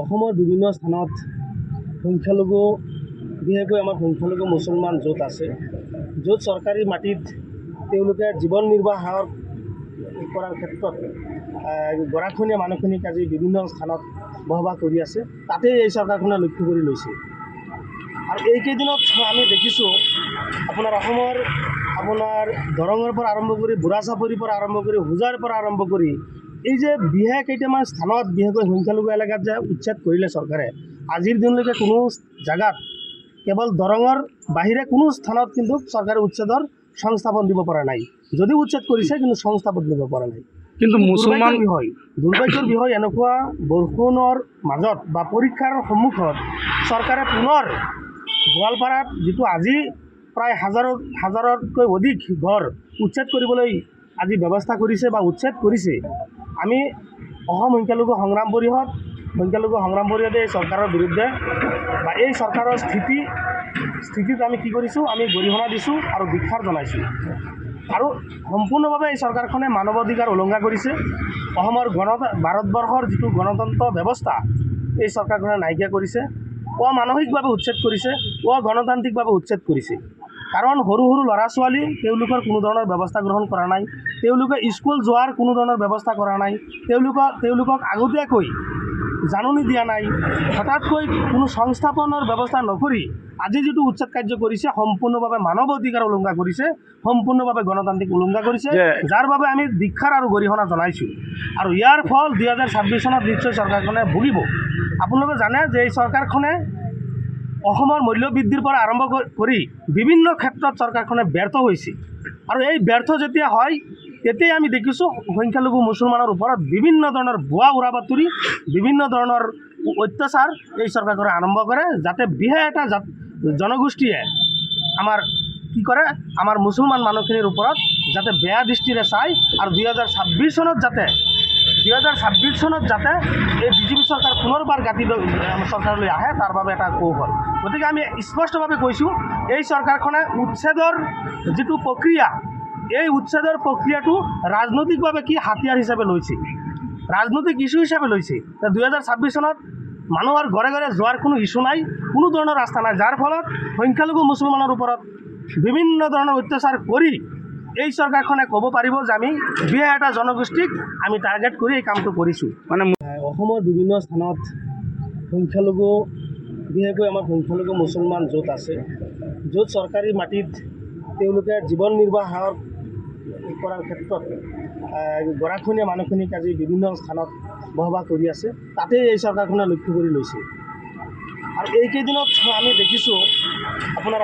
অসমৰ বিভিন্ন স্থানত সংখ্যালঘু বিশেষকৈ আমাৰ সংখ্যালঘু মুছলমান য'ত আছে, য'ত চৰকাৰী মাটিত তেওঁলোকে জীৱন নিৰ্বাহ কৰাৰ ক্ষেত্ৰত গৰাখহনীয়া মানুহখিনিক আজি বিভিন্ন স্থানত বসবাস কৰি আছে। তাতেই এই চৰকাৰখনে লক্ষ্য কৰি লৈছে। আৰু এইকেইদিনত আমি দেখিছোঁ আপোনাৰ দৰঙৰ পৰা আৰম্ভ কৰি বুঢ়া চাপৰিৰ পৰা আৰম্ভ কৰি হোজাৰ পৰা আৰম্ভ কৰি এই যে বিশেষ কেইটামান স্থানত বিশেষকৈ সংখ্যালঘু এলেকাত যে উচ্ছেদ কৰিলে চৰকাৰে, আজিৰ দিনলৈকে কোনো জাগাত কেৱল দৰঙৰ বাহিৰে কোনো স্থানত কিন্তু চৰকাৰে উচ্ছেদৰ সংস্থাপন দিব পৰা নাই। যদিও উচ্ছেদ কৰিছে কিন্তু সংস্থাপন দিব পৰা নাই। কিন্তু মুছলমান দুৰ্ভাগ্যৰ বিষয় এনেকুৱা বৰষুণৰ মাজত বা পৰীক্ষাৰ সন্মুখত চৰকাৰে পুনৰ গোৱালপাৰাত যিটো আজি প্ৰায় হাজাৰতকৈ অধিক ঘৰ উচ্ছেদ কৰিবলৈ আজি ব্যৱস্থা কৰিছে বা উচ্ছেদ কৰিছে। আমি অসম সংখ্যালঘু সংগ্ৰাম পৰিষদে এই চৰকাৰৰ বিৰুদ্ধে বা এই চৰকাৰৰ স্থিতিত আমি কি কৰিছোঁ, আমি গৰিহণা দিছোঁ আৰু ধিক্কাৰ জনাইছোঁ। আৰু সম্পূৰ্ণভাৱে এই চৰকাৰখনে মানৱ অধিকাৰ উলংঘা কৰিছে। ভাৰতবৰ্ষৰ যিটো গণতন্ত্ৰ ব্যৱস্থা এই চৰকাৰখনে নাইকিয়া কৰিছে, অমানসিকভাৱে উচ্ছেদ কৰিছে, অগণতান্ত্ৰিকভাৱে উচ্ছেদ কৰিছে। কাৰণ সৰু সৰু ল'ৰা ছোৱালী তেওঁলোকৰ কোনো ধৰণৰ ব্যৱস্থা গ্ৰহণ কৰা নাই, তেওঁলোকে স্কুল যোৱাৰ কোনো ধৰণৰ ব্যৱস্থা কৰা নাই, তেওঁলোকক আগতীয়াকৈ জাননী দিয়া নাই, হঠাৎকৈ কোনো সংস্থাপনৰ ব্যৱস্থা নকৰি আজি যিটো উচ্ছেদ কাৰ্য কৰিছে সম্পূৰ্ণভাৱে মানৱ অধিকাৰ উলংঘা কৰিছে, সম্পূৰ্ণভাৱে গণতান্ত্ৰিক উলংঘা কৰিছে, যাৰ বাবে আমি ধিক্কাৰ আৰু গৰিহণা জনাইছোঁ। আৰু ইয়াৰ ফল 2026 চনত নিশ্চয় চৰকাৰখনে ভুগিব। আপোনালোকে জানে যে এই চৰকাৰখনে অসমৰ মূল্য বৃদ্ধিৰ পৰা আৰম্ভ কৰি বিভিন্ন ক্ষেত্ৰত চৰকাৰখনে ব্যৰ্থ হৈছে। আৰু এই ব্যৰ্থ যেতিয়া হয় তেতিয়াই আমি দেখিছোঁ সংখ্যালঘু মুছলমানৰ ওপৰত বিভিন্ন ধৰণৰ ভুৱা উৰা বাতৰি, বিভিন্ন ধৰণৰ অত্যাচাৰ এই চৰকাৰখনে আৰম্ভ কৰে, যাতে বিশেষ এটা জনগোষ্ঠীয়ে আমাৰ মুছলমান মানুহখিনিৰ ওপৰত যাতে বেয়া দৃষ্টিৰে চায় আৰু 2026 চনত যাতে এই বিজেপি চৰকাৰ পুনৰবাৰ চৰকাৰলৈ আহে, তাৰ বাবে এটা কৌশল। গতিকে আমি স্পষ্টভাৱে কৈছোঁ, এই চৰকাৰখনে উচ্ছেদৰ যিটো প্ৰক্ৰিয়া, এই উচ্ছেদৰ প্ৰক্ৰিয়াটো ৰাজনৈতিকভাৱে কি হাতিয়াৰ হিচাপে লৈছে, ৰাজনৈতিক ইছ্যু হিচাপে লৈছে। 2026 চনত মানুহৰ ঘৰে ঘৰে যোৱাৰ কোনো ইছ্যু নাই, কোনো ধৰণৰ ৰাস্তা নাই, যাৰ ফলত সংখ্যালঘু মুছলমানৰ ওপৰত বিভিন্ন ধৰণৰ অত্যাচাৰ কৰি এই চৰকাৰখনে ক'ব পাৰিব যে আমি বিশেষ এটা জনগোষ্ঠীক আমি টাৰ্গেট কৰি এই কামটো কৰিছোঁ। মানে অসমৰ বিভিন্ন স্থানত সংখ্যালঘু বিশেষকৈ আমাৰ সংখ্যালঘু মুছলমান য'ত আছে, য'ত চৰকাৰী মাটিত তেওঁলোকে জীৱন নিৰ্বাহ কৰাৰ ক্ষেত্ৰত গৰাখহনীয়া মানুহখিনিক আজি বিভিন্ন স্থানত বসবাস কৰি আছে, তাতেই এই চৰকাৰখনে লক্ষ্য কৰি লৈছে। আৰু এইকেইদিনত আমি দেখিছোঁ আপোনাৰ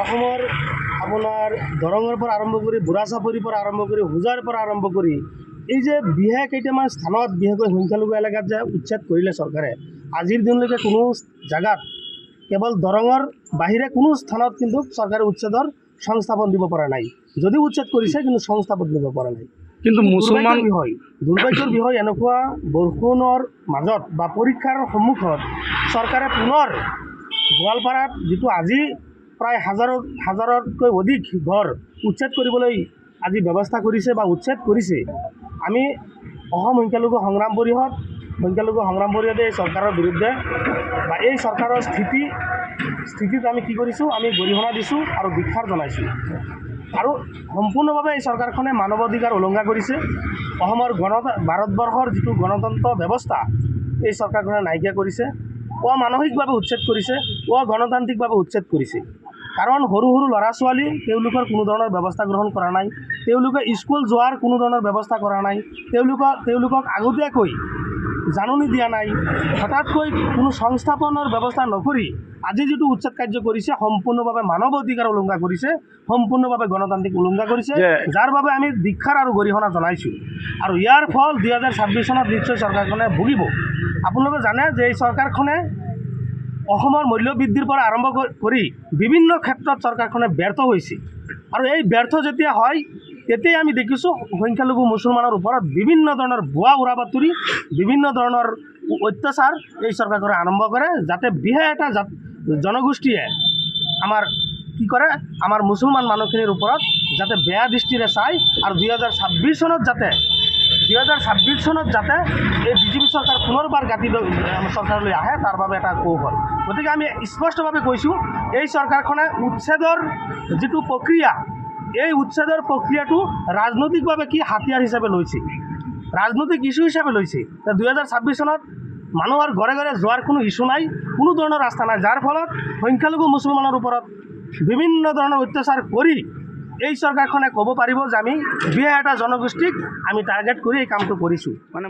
দৰঙৰ পৰা আৰম্ভ কৰি বুঢ়া চাপৰিৰ পৰা আৰম্ভ কৰি হোজাৰ পৰা আৰম্ভ কৰি এই যে বিশেষ কেইটামান স্থানত বিশেষকৈ সংখ্যালঘু এলেকাত যে উচ্ছেদ কৰিলে চৰকাৰে, আজিৰ দিনলৈকে কোনো জাগাত কেৱল দৰঙৰ বাহিৰে কোনো স্থানত কিন্তু চৰকাৰে উচ্ছেদৰ সংস্থাপন দিব পৰা নাই। যদিও উচ্ছেদ কৰিছে কিন্তু সংস্থাপন দিব পৰা নাই। কিন্তু দুৰ্ভাগ্যৰ বিষয় এনেকুৱা বৰষুণৰ মাজত বা পৰীক্ষাৰ সন্মুখত চৰকাৰে পুনৰ গোৱালপাৰাত যিটো আজি প্ৰায় হাজাৰতকৈ অধিক ঘৰ উচ্ছেদ কৰিবলৈ আজি ব্যৱস্থা কৰিছে বা উচ্ছেদ কৰিছে। আমি অসম সংখ্যালঘু সংগ্ৰাম পৰিষদে এই চৰকাৰৰ বিৰুদ্ধে বা এই চৰকাৰৰ স্থিতিত আমি কি কৰিছোঁ, আমি গৰিহণা দিছোঁ আৰু ধিক্কাৰ জনাইছোঁ। আৰু সম্পূৰ্ণভাৱে এই চৰকাৰখনে মানৱ অধিকাৰ উলংঘা কৰিছে। ভাৰতবৰ্ষৰ যিটো গণতন্ত্ৰ ব্যৱস্থা এই চৰকাৰখনে নাইকিয়া কৰিছে, অমানসিকভাৱে উচ্ছেদ কৰিছে, অগণতান্ত্ৰিকভাৱে উচ্ছেদ কৰিছে। কাৰণ সৰু সৰু ল'ৰা ছোৱালী তেওঁলোকৰ কোনো ধৰণৰ ব্যৱস্থা গ্ৰহণ কৰা নাই, তেওঁলোকে স্কুল যোৱাৰ কোনো ধৰণৰ ব্যৱস্থা কৰা নাই, তেওঁলোকক আগতীয়াকৈ জাননী দিয়া নাই, হঠাৎকৈ কোনো সংস্থাপনৰ ব্যৱস্থা নকৰি আজি যিটো উচ্ছেদ কাৰ্য কৰিছে সম্পূৰ্ণভাৱে মানৱ অধিকাৰ উলংঘা কৰিছে, সম্পূৰ্ণভাৱে গণতান্ত্ৰিক উলংঘা কৰিছে, যাৰ বাবে আমি ধিক্কাৰ আৰু গৰিহণা জনাইছোঁ। আৰু ইয়াৰ ফল 2026 চনত নিশ্চয় চৰকাৰখনে ভুগিব। আপোনালোকে জানে যে এই চৰকাৰখনে অসমৰ মূল্য বৃদ্ধিৰ পৰা আৰম্ভ কৰি বিভিন্ন ক্ষেত্ৰত চৰকাৰখনে ব্যৰ্থ হৈছে। আৰু এই ব্যৰ্থ যেতিয়া হয় তেতিয়াই আমি দেখিছোঁ সংখ্যালঘু মুছলমানৰ ওপৰত বিভিন্ন ধৰণৰ ভুৱা উৰা বাতৰি, বিভিন্ন ধৰণৰ অত্যাচাৰ এই চৰকাৰখনে আৰম্ভ কৰে, যাতে বিশেষ এটা জনগোষ্ঠীয়ে আমাৰ মুছলমান মানুহখিনিৰ ওপৰত যাতে বেয়া দৃষ্টিৰে চায় আৰু 2026 চনত যাতে 2026 চনত যাতে এই বিজেপি চৰকাৰ পুনৰবাৰ গাঁঠি চৰকাৰলৈ আহে তাৰ বাবে এটা কৌশল। গতিকে আমি স্পষ্টভাৱে কৈছোঁ এই চৰকাৰখনে উচ্ছেদৰ যিটো প্ৰক্ৰিয়া এই উচ্ছেদৰ প্ৰক্ৰিয়াটো ৰাজনৈতিকভাৱে কি হাতিয়াৰ হিচাপে লৈছে, ৰাজনৈতিক ইস্যু হিচাপে লৈছে। 2026 চনত মানুহৰ ঘৰে ঘৰে যোৱাৰ কোনো ইস্যু নাই, কোনো ধৰণৰ ৰাস্তা নাই, যাৰ ফলত সংখ্যালঘু মুছলমানৰ ওপৰত বিভিন্ন ধৰণৰ অত্যাচাৰ কৰি এই চৰকাৰখনে ক'ব পাৰিব যে আমি 2 এটা জনগোষ্ঠীক আমি টাৰ্গেট কৰি এই কামটো কৰিছোঁ। মানে